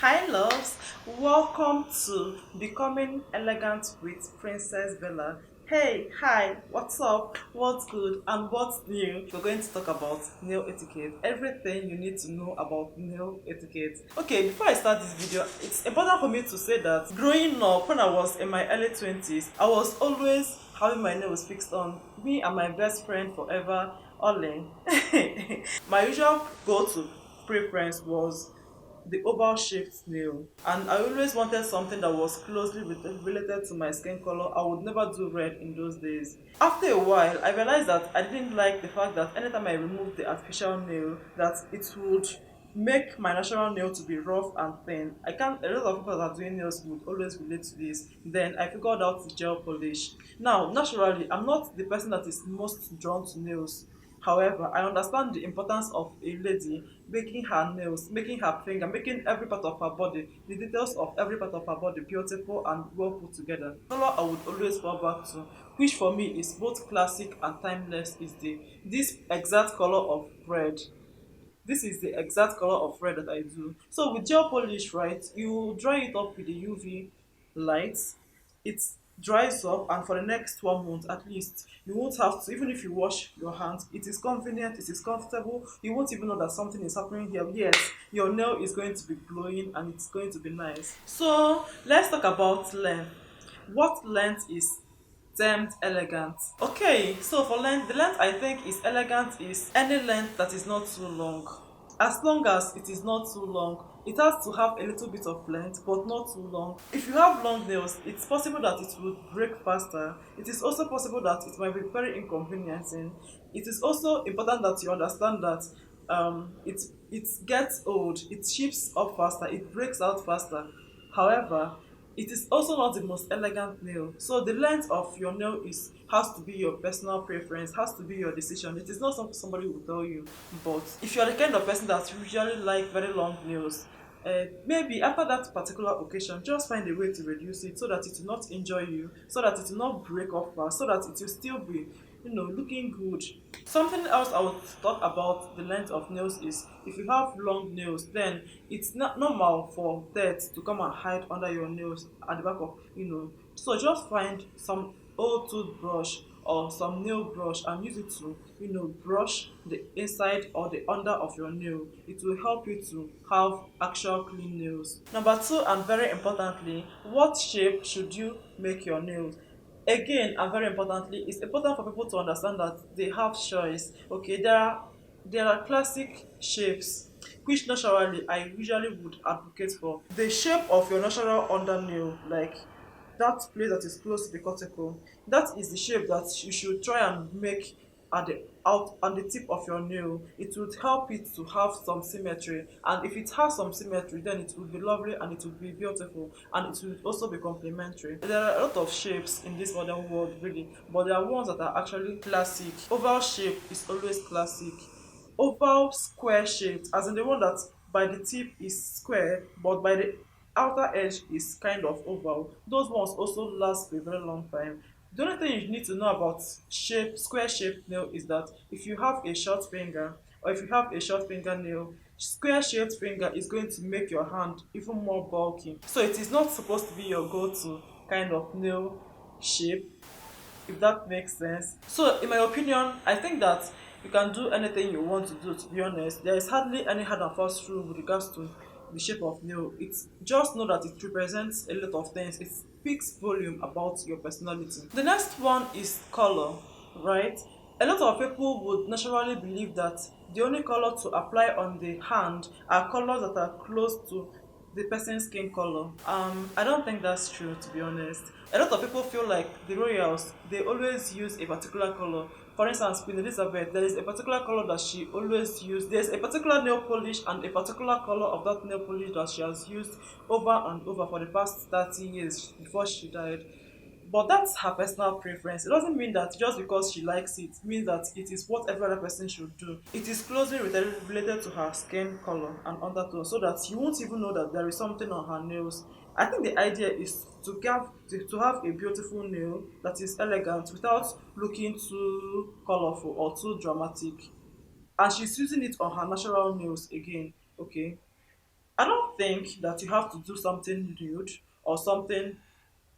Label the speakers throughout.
Speaker 1: Hi, loves. Welcome to Becoming Elegant with Princess Bella. Hey, hi, what's up? What's good? And what's new? We're going to talk about nail etiquette. Everything you need to know about nail etiquette. Okay, before I start this video, it's important for me to say that growing up, when I was in my early 20s, I was always having my nails fixed on. Me and my best friend forever, Olin. My usual go-to preference was the oval shaped nail, and I always wanted something that was closely related to my skin color. I would never do red in those days. After a while, I realized that I didn't like the fact that anytime I removed the artificial nail, that it would make my natural nail to be rough and thin. I can't. A lot of people that are doing nails would always relate to this. Then I figured out the gel polish. Now, naturally, I'm not the person that is most drawn to nails. However, I understand the importance of a lady making her nails, making her finger, making every part of her body, the details of every part of her body beautiful and well put together. Color I would always fall back to, which for me is both classic and timeless, is this exact color of red. This is the exact color of red that I do. So with gel polish, right, you dry it up with the UV light. It dries up, and for the next 1 month at least, you won't have to, even if you wash your hands, it is convenient, it is comfortable. You won't even know that something is happening here. Yes, your nail is going to be glowing and it's going to be nice. So let's talk about length. What length is termed elegant? Okay, so for length, the length I think is elegant is any length that is not too long. As long as it is not too long, it has to have a little bit of length but not too long. If you have long nails, it's possible that it will break faster. It is also possible that it might be very inconveniencing. It is also important that you understand that it gets old, it chips up faster, it breaks out faster. However, it is also not the most elegant nail. So the length of your nail is has to be your personal preference, has to be your decision. It is not something somebody will tell you. But if you are the kind of person that usually like very long nails, maybe after that particular occasion, just find a way to reduce it so that it will not injure you, so that it will not break off fast, so that it will still be, looking good. Something else I would talk about the length of nails is if you have long nails, then it's not normal for dirt to come and hide under your nails at the back of. So just find some old toothbrush or some nail brush and use it to, brush the inside or the under of your nail. It will help you to have actual clean nails. Number two, and very importantly, what shape should you make your nails? Again, and very importantly, it's important for people to understand that they have choice. Okay, there are classic shapes which naturally I usually would advocate for. The shape of your natural undernail, like that place that is close to the cuticle, that is the shape that you should try and make at the out on the tip of your nail. It would help it to have some symmetry, and if it has some symmetry, then it will be lovely and it will be beautiful, and it will also be complementary. There are a lot of shapes in this modern world, really, but there are ones that are actually classic. Oval shape is always classic. Oval square shaped, as in the one that by the tip is square but by the outer edge is kind of oval, those ones also last for a very long time. The only thing you need to know about square shaped nail is that if you have a short finger, or if you have a short fingernail, square shaped finger is going to make your hand even more bulky. So it is not supposed to be your go-to kind of nail shape, if that makes sense. So, in my opinion, I think that you can do anything you want to do, to be honest. There is hardly any hard and fast rule with regards to the shape of nail. It's just know that it represents a lot of things. It speaks volume about your personality. The next one is color, right? A lot of people would naturally believe that the only color to apply on the hand are colors that are close to the person's skin color. I don't think that's true, to be honest. A lot of people feel like the royals, they always use a particular color. For instance, Queen Elizabeth, there is a particular color that she always used. There's a particular nail polish and a particular color of that nail polish that she has used over and over for the past 30 years before she died. But that's her personal preference. It doesn't mean that just because she likes it means that it is what every other person should do. It is closely related to her skin color and undertone, so that you won't even know that there is something on her nails. I think the idea is to have a beautiful nail that is elegant without looking too colorful or too dramatic. And she's using it on her natural nails again. Okay. I don't think that you have to do something nude or something.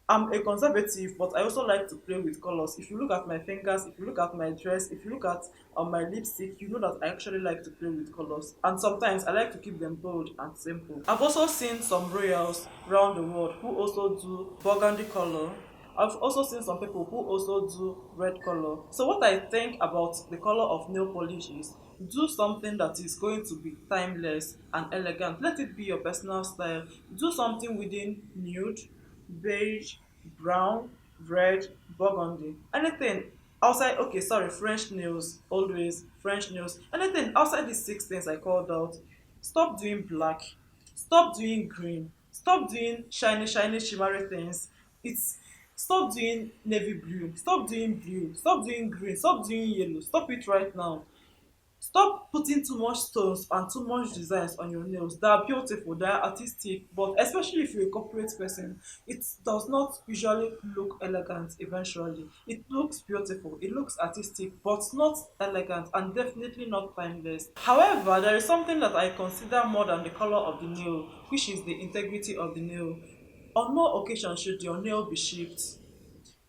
Speaker 1: I'm a conservative, but I also like to play with colors. If you look at my fingers, if you look at my dress, if you look at my lipstick, you know that I actually like to play with colors. And sometimes I like to keep them bold and simple. I've also seen some royals around the world who also do burgundy color. I've also seen some people who also do red color. So what I think about the color of nail polish is do something that is going to be timeless and elegant. Let it be your personal style. Do something within nude, beige, brown, red, burgundy. Anything outside, okay, sorry, French nails, always French nails. Anything outside these six things I called out. Stop doing black. Stop doing green. Stop doing shiny, shiny, shimmery things. It's stop doing navy blue. Stop doing blue. Stop doing green. Stop doing yellow. Stop it right now. Stop putting too much stones and too much designs on your nails. They are beautiful, they are artistic, but especially if you're a corporate person, it does not usually look elegant eventually. It looks beautiful, it looks artistic, but not elegant and definitely not timeless. However, there is something that I consider more than the color of the nail, which is the integrity of the nail. On no occasion should your nail be shaped.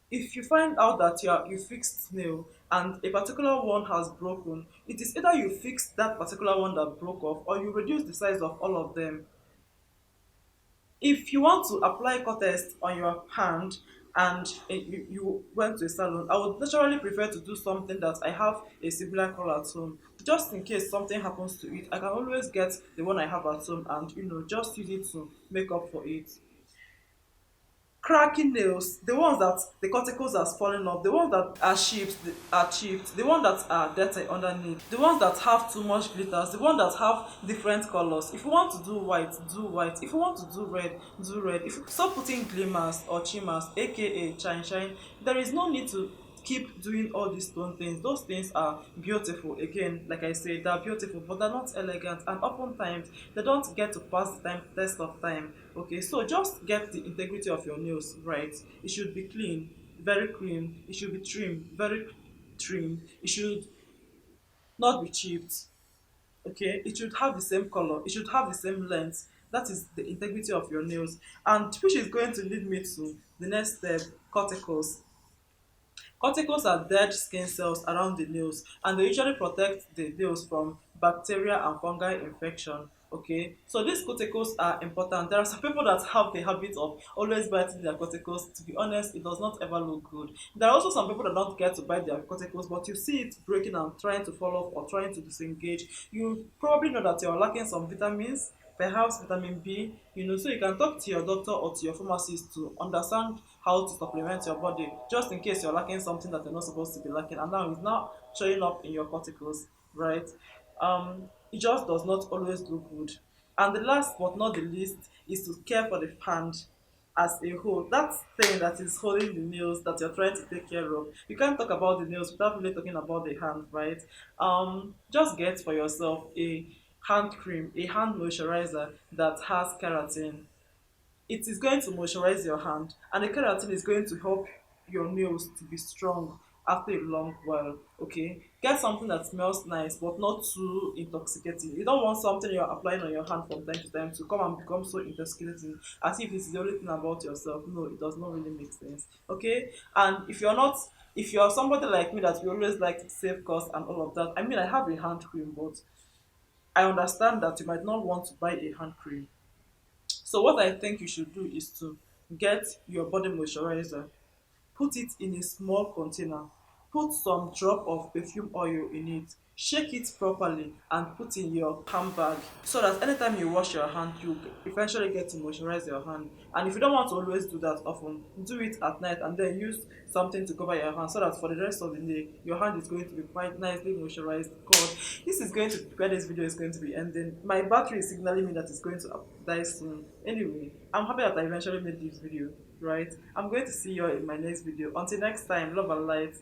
Speaker 1: If you find out that you fixed nail and a particular one has broken, it is either you fix that particular one that broke off or you reduce the size of all of them. If you want to apply contest on your hand and you went to a salon, I would naturally prefer to do something that I have a similar color at home. Just in case something happens to it, I can always get the one I have at home and just use it to make up for it. Cracking nails, the ones that the cuticles are falling off, the ones that are chipped, the ones that are dirty underneath, the ones that have too much glitters, the ones that have different colors. If you want to do white, do white. If you want to do red, do red. If you stop putting glimmers or chimmers, aka shine shine, there is no need to keep doing all these stone things. Those things are beautiful. Again, like I said, they're beautiful, but they're not elegant, and oftentimes they don't get to pass the time test of time. Okay, so just get the integrity of your nails right. It should be clean, very clean. It should be trimmed, very trimmed. It should not be chipped. Okay, it should have the same color. It should have the same length. That is the integrity of your nails, and which is going to lead me to the next step: cuticles. Cuticles are dead skin cells around the nails, and they usually protect the nails from bacteria and fungal infection. Okay, so these cuticles are important. There are some people that have the habit of always biting their cuticles. To be honest, it does not ever look good. There are also some people that don't get to bite their cuticles, but you see it breaking and trying to fall off or trying to disengage. You probably know that you're lacking some vitamins, perhaps vitamin B, so you can talk to your doctor or to your pharmacist to understand how to supplement your body, just in case you're lacking something that you're not supposed to be lacking, and now it's not showing up in your corticals, right? It just does not always look good. And the last but not the least is to care for the hand as a whole. That thing that is holding the nails that you're trying to take care of. You can't talk about the nails without really talking about the hand, right? Just get for yourself a hand cream, a hand moisturizer that has keratin. It is going to moisturize your hand, and the keratin is going to help your nails to be strong after a long while. Okay, get something that smells nice but not too intoxicating. You don't want something you're applying on your hand from time to time to come and become so intoxicating as if it's the only thing about yourself. No, it does not really make sense. Okay, and if you're somebody like me that we always like to save costs and all of that, I mean, I have a hand cream, but I understand that you might not want to buy a hand cream. So what I think you should do is to get your body moisturizer, put it in a small container, put some drop of perfume oil in it, shake it properly and put in your handbag so that anytime you wash your hand, you eventually get to moisturize your hand. And if you don't want to always do that often, do it at night and then use something to cover your hand so that for the rest of the day, your hand is going to be quite nicely moisturized. God, this is going to, where this video is going to be ending. My battery is signaling me that it's going to die soon. Anyway, I'm happy that I eventually made this video, right? I'm going to see you in my next video. Until next time, love and light.